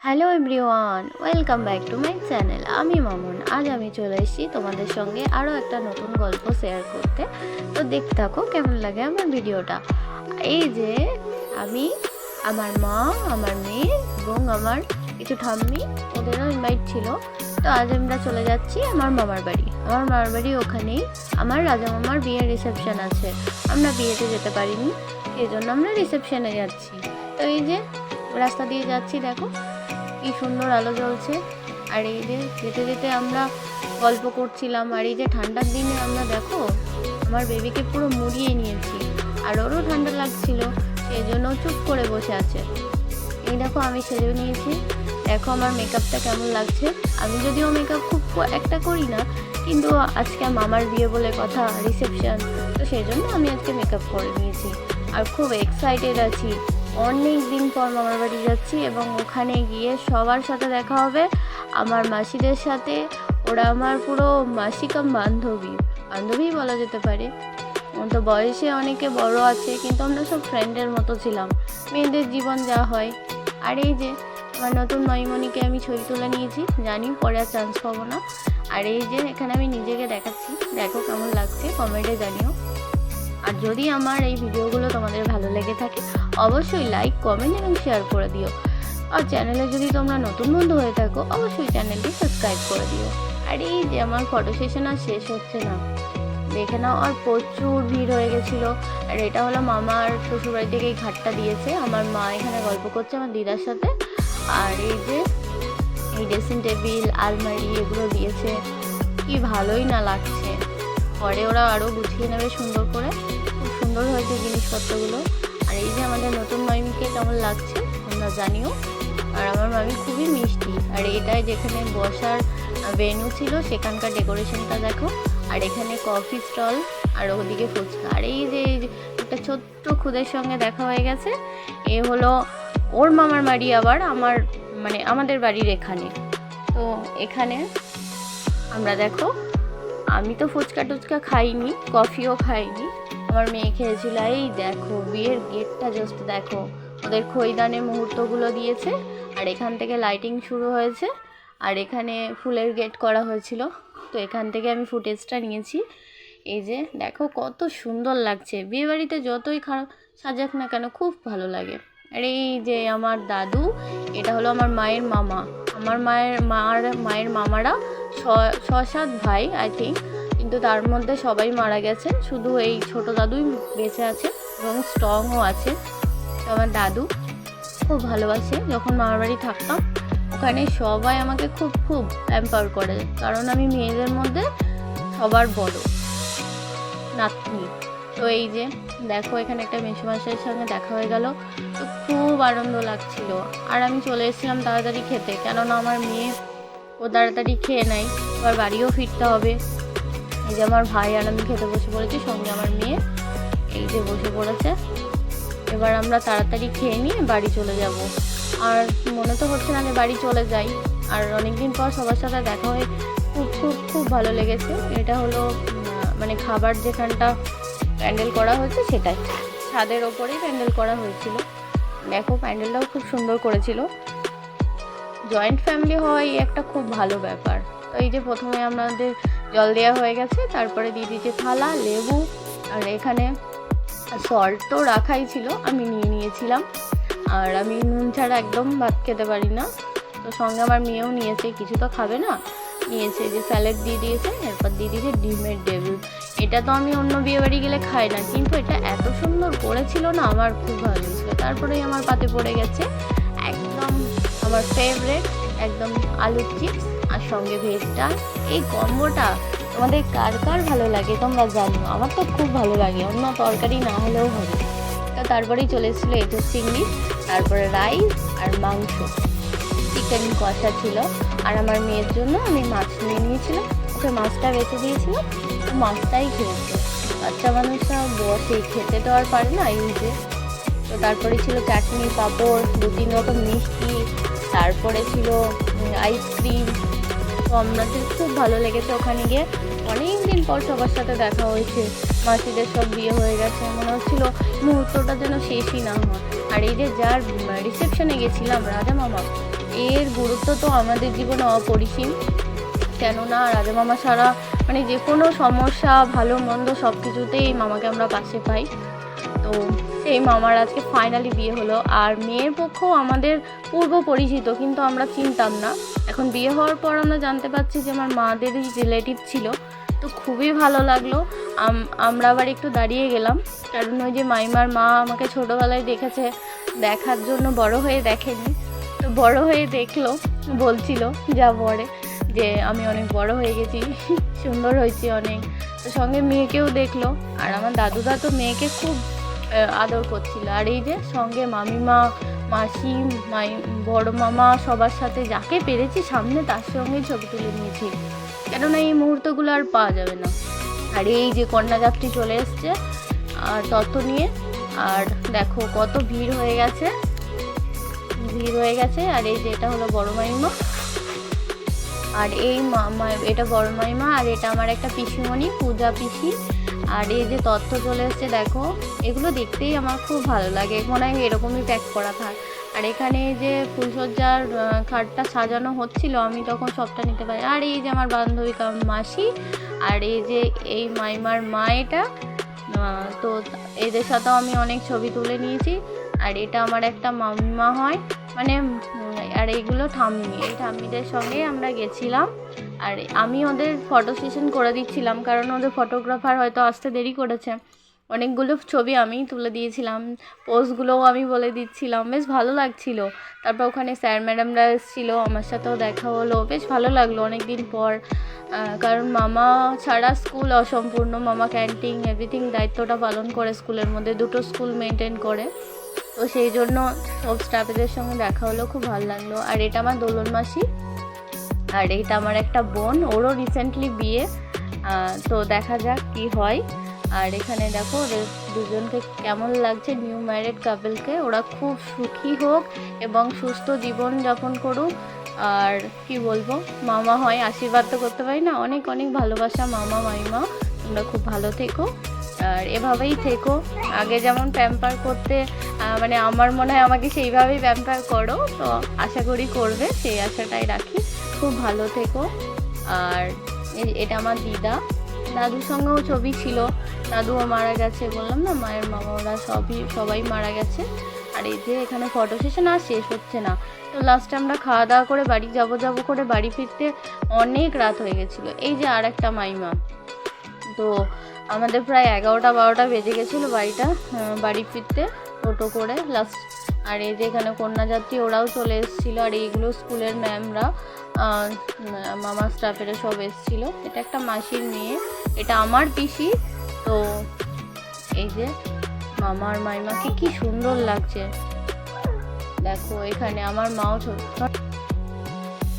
Hello everyone, welcome back to my channel. আমি মামুন। আজ আমি চলে এসেছি তোমাদের সঙ্গে আরও একটা নতুন গল্প শেয়ার করতে। তো দেখতে থাকো কেমন লাগে আমার ভিডিওটা। এই যে আমি, আমার মা, আমার মেয়ে এবং আমার কিছু ঠাম্মি, ওদেরও ইনভাইট ছিল। তো আজ আমরা চলে যাচ্ছি আমার মামার বাড়ি। আমার মামার বাড়ি ওখানেই আমার রাজা মামার বিয়ের রিসেপশন আছে। আমরা বিয়েতে যেতে পারিনি, সেই জন্য আমরা রিসেপশনে যাচ্ছি। তো এই যে রাস্তা দিয়ে যাচ্ছি, দেখো কি সুন্দর আলো জ্বলছে। আর এই যে যেতে যেতে আমরা গল্প করছিলাম। আর এই যে ঠান্ডার দিনে আমরা দেখো আমার বেবিকে পুরো মুড়িয়ে নিয়েছি, আর ওরও ঠান্ডা লাগছিল, সেই জন্য চুপ করে বসে আছে। এই দেখো আমি সেজে নিয়েছি, দেখো আমার মেকআপটা কেমন লাগছে। আমি যদিও মেকআপ খুব একটা করি না, কিন্তু আজকে মামার বিয়ে বলে কথা, রিসেপশন, তো সেই জন্য আমি আজকে মেকআপ করে নিয়েছি। আর খুব এক্সাইটেড আছি, অনেক দিন পর মামার বাড়ি যাচ্ছি এবং ওখানে গিয়ে সবার সাথে দেখা হবে, আমার মাসিদের সাথে। ওরা আমার পুরো মাসি কাম বান্ধবী বলা যেতে পারে। তো বয়সে অনেকে বড় আছে, কিন্তু আমরা সব ফ্রেন্ডের মতো ছিলাম, মেয়েদের জীবন যা হয়। আর এই যে আমার নতুন মাইমণিকে আমি ছবি তুলে নিয়েছি, জানি পরে আর চান্স পাবো না। আর এই যে এখানে আমি নিজেকে দেখাচ্ছি, দেখো কেমন লাগছে, কমেন্টে জানিও। আর যদি আমার এই ভিডিওগুলো তোমাদের ভালো লেগে থাকে, অবশ্যই লাইক, কমেন্ট এবং শেয়ার করে দিও। আর চ্যানেলে যদি তোমরা নতুন বন্ধু হয়ে থাকো, অবশ্যই চ্যানেলটি সাবস্ক্রাইব করে দিও। আর এই যে আমার ফটো সেশন আর শেষ হচ্ছে না, দেখে নাও। আর প্রচুর ভিড় হয়ে গেছিলো। আর এটা হলো মামার শ্বশুরবাড়ি থেকে এই ঘাটটা দিয়েছে। আমার মা এখানে গল্প করছে আমার দিদার সাথে। আর এই যে এই ড্রেসিং টেবিল, আলমারি, এগুলো দিয়েছে, কি ভালোই না লাগছে। পরে ওরা আরও গুছিয়ে নেবে সুন্দর করে, খুব সুন্দর হয়েছে জিনিসপত্রগুলো। আর এই যে আমাদের নতুন মামিকে কেমন লাগছে তোমরা জানিও। আর আমার মামি খুবই মিষ্টি। আর এটাই যেখানে বসার ভেন্যু ছিল, সেখানকার ডেকোরেশনটা দেখো। আর এখানে কফি স্টল, আর ওদিকে ফুচকা। আর এই যে একটা ছোট্ট খুদের সঙ্গে দেখা হয়ে গেছে, এ হলো ওর মামার বাড়ি, আবার আমাদের বাড়ির এখানে। তো এখানে আমরা দেখো, আমি তো ফুচকা টুচকা খাইনি, কফিও খাইনি, আমার মেয়ে খেয়েছিল। এই দেখো বিয়ের গেটটা জাস্ট দেখো, ওদের খৈদানের মুহূর্তগুলো দিয়েছে। আর এখান থেকে লাইটিং শুরু হয়েছে, আর এখানে ফুলের গেট করা হয়েছিল। তো এখান থেকে আমি ফুটেজটা নিয়েছি। এই যে দেখো কত সুন্দর লাগছে, বিয়েবাড়িতে যতই খারাপ সাজাক না কেন খুব ভালো লাগে। আর এই যে আমার দাদু, এটা হলো আমার মায়ের মামা। আমার মায়ের মামারা 6-7 ভাই আই থিঙ্ক, কিন্তু তার মধ্যে সবাই মারা গেছে, শুধু এই ছোট দাদুই বেঁচে আছে এবং স্ট্রংও আছে। তো আমার দাদু খুব ভালোবাসে। যখন মামার বাড়ি থাকতাম, ওখানে সবাই আমাকে খুব খুব প্যাম্পার করে, কারণ আমি মেয়েদের মধ্যে সবার বড় নাতনি। তো এই যে দেখো এখানে একটা মেসোমশাইয়ের সঙ্গে দেখা হয়ে গেল, তো খুব আনন্দ লাগছিল। আর আমি চলে এসেছিলাম তাড়াতাড়ি খেতে, কেননা আমার মেয়ে ও তাড়াতাড়ি খেয়ে নেয়, এবার বাড়িও ফিরতে হবে। এই যে আমার ভাই আর আমি খেতে বসে পড়েছি, সঙ্গে আমার মেয়ে এই যে বসে পড়েছে। এবার আমরা তাড়াতাড়ি খেয়ে নিয়ে বাড়ি চলে যাব। আর মনে তো হচ্ছে না যে বাড়ি চলে যাই। আর অনেকদিন পর সবার সাথে দেখা হয়ে খুব খুব খুব ভালো লেগেছে। এটা হলো খাবার যেখানটা প্যান্ডেল করা হয়েছে, সেটাই ছাদের ওপরেই প্যান্ডেল করা হয়েছিল। দেখো প্যান্ডেলটাও খুব সুন্দর করেছিল। জয়েন্ট ফ্যামিলি হওয়াই একটা খুব ভালো ব্যাপার। তো এই যে প্রথমে আমাদের জল দেওয়া হয়ে গেছে, তারপরে দিয়ে দিয়েছে থালা, লেবু, আর এখানে সল্ট তো রাখাই ছিল, আমি নিয়ে নিয়েছিলাম। আর আমি নুন ছাড়া একদম ভাত খেতে পারি না, তো সঙ্গে আমার মেয়েও নিয়েছে, কিছু তো খাবে না, নিয়েছে। যে স্যালাড দিয়ে দিয়েছে, এরপর দিয়ে দিয়েছে ডিমের ডেভিল। এটা তো আমি অন্য বিয়েবাড়ি গেলে খাই না, কিন্তু এটা এত সুন্দর করেছিল না, আমার খুব ভালো লেগেছিলো। তারপরেই আমার পাতে পড়ে গেছে একদম আমার ফেভারেট, একদম আলুর চিপস আর সঙ্গে ভেজ ডাল। এই কম্বোটা তোমাদের কার কার ভালো লাগে তোমরা জানিও, আমার তো খুব ভালো লাগে, অন্য তরকারি না হলেও হবে। তো তারপরেই চলে এসেছিলো এঁচোড় চিংড়ি, তারপরে রাইস আর মাংস, চিকেন কষা ছিল। আর আমার মেয়ের জন্য আমি মাছ নিয়ে নিয়েছিলাম, ওকে মাছটা বেঁচে দিয়েছিলাম, মাছটাই খেয়েছে। বাচ্চা মানুষরা বসে খেতে তো আর পারে না, এই যে। তো তারপরে ছিল চাটনি, পাঁপড়, 2-3 রকম মিষ্টি, তারপরে ছিল আইসক্রিম। তো আমাদের খুব ভালো লেগেছে ওখানে গিয়ে। অনেক দিন পর সবার সাথে দেখা হয়েছে, মাসিদের সব বিয়ে হয়ে গেছে, মনে হচ্ছিল মুহূর্তটা যেন শেষই না হয়। আর এই যে যার রিসেপশনে গেছিলাম, রাজা মামা, এর গুরুত্ব তো আমাদের জীবনে অপরিসীম। কেননা রাজা মামা ছাড়া মানে যে কোনো সমস্যা ভালো মন্দ সব কিছুতেই এই মামাকে আমরা পাশে পাই। তো সেই মামার আজকে ফাইনালি বিয়ে হলো। আর মেয়ের পক্ষও আমাদের পূর্ব পরিচিত, কিন্তু আমরা চিনতাম না। এখন বিয়ে হওয়ার পর আমরা জানতে পারছি যে আমার মাদেরই রিলেটিভ ছিল। তো খুবই ভালো লাগলো। আমরা আবার একটু দাঁড়িয়ে গেলাম, কারণ ওই যে মাইমার মা আমাকে ছোটোবেলায় দেখেছে, দেখার জন্য বড় হয়ে দেখেনি। তো বড় হয়ে দেখলো, বলছিল যা পরে যে আমি অনেক বড় হয়ে গেছি, সুন্দর হয়েছি অনেক। তো সঙ্গে মেয়েকেও দেখলো। আর আমার দাদুদা তো মেয়েকে খুব আদর করছিল। আর এই যে সঙ্গে মামিমা, মাসি, বড় মামা, সবার সাথে যাকে পেরেছি সামনে তার সঙ্গেই ছবি তুলে নিয়েছি, কেননা এই মুহূর্তগুলো আর পাওয়া যাবে না। আর এই যে কন্যাযাত্রী চলে এসছে আর তত্ত্ব নিয়ে। আর দেখো কত ভিড় হয়ে গেছে। আর এই যে এটা হলো বড় মাইমা, আর এই এটা বড় মাইমা, আর এটা আমার একটা পিসিমণি, পূজা পিসি। আর এই যে তত্ত্ব চলে এসছে দেখো, এগুলো দেখতেই আমার খুব ভালো লাগে, মনে হয় এরকমই প্যাক করা থাক। আর এখানে যে ফুলসজ্জার খাটটা সাজানো হচ্ছিল, আমি তখন সবটা নিতে পারি। আর এই যে আমার বান্ধবী মাসি, আর এই যে এই মাইমার মা, এটা তো এদের সাথেও আমি অনেক ছবি তুলে নিয়েছি। আর এটা আমার একটা মামিমা হয় মানে, আর এইগুলো ঠাম্মি, এই ঠাম্মিদের সঙ্গে আমরা গেছিলাম। আর আমি ওদের ফটো সেশন করে দিচ্ছিলাম, কারণ ওদের ফটোগ্রাফার হয়তো আসতে দেরি করেছে। অনেকগুলো ছবি আমি তুলে দিয়েছিলাম, পোস্টগুলোও আমি বলে দিচ্ছিলাম, বেশ ভালো লাগছিল। তারপর ওখানে স্যার ম্যাডামরা এসেছিলো, আমার সাথেও দেখা হলো, বেশ ভালো লাগলো অনেক দিন পর। কারণ মামা ছাড়া স্কুল অসম্পূর্ণ। মামা ক্যান্টিন এভরিথিং দায়িত্বটা পালন করে, স্কুলের মধ্যে দুটো স্কুল মেনটেন করে। তো সেই জন্য সব স্টাফেদের সঙ্গে দেখা হলো, খুব ভালো লাগলো। আর এটা আমার দোলন মাসি, আর এইটা আমার একটা বোন, ওরও রিসেন্টলি বিয়ে। তো দেখা যাক কি হয়। আর এখানে দেখো ওদের দুজনকে কেমন লাগছে, নিউ ম্যারিড কাপলকে। ওরা খুব সুখী হোক এবং সুস্থ জীবন যাপন করুক। আর কি বলবো, মামা হয়, আশীর্বাদ তো করতে পারি না। অনেক অনেক ভালোবাসা মামা মাইমা, তোমরা খুব ভালো থেকো আর এভাবেই থেকো। আগে যেমন প্যাম্পার করতে মানে আমার মনে হয় আমাকে সেইভাবেই প্যাম্পার করো, তো আশা করি করবে, সেই আশাটাই রাখি। খুব ভালো থেকো। আর এটা আমার দিদা, দাদুর সঙ্গেও ছবি ছিল, দাদুও মারা গেছে, বললাম না মায়ের মামা, ওরা সবাই মারা গেছে। আর এই যে এখানে ফটো সেশন আর শেষ হচ্ছে না। তো লাস্টে আমরা খাওয়া দাওয়া করে বাড়ি যাবো করে বাড়ি ফিরতে অনেক রাত হয়ে গেছিলো। এই যে আর একটা মাইমা, তো আমাদের প্রায় 11টা-12টা বেজে গেছিলো বাড়ি ফিরতে টোটো করে লাস্ট। আর এই যে এখানে কন্যাযাত্রী ওরাও চলে এসেছিলো। আর এইগুলো স্কুলের ম্যামরা, মামার স্টাফেরা সব এসেছিলো। এটা একটা মাসির মেয়ে, এটা আমার পিসি। তো এই যে মামার মাইমাকে কি সুন্দর লাগছে দেখো। এখানে আমার মাও ছোট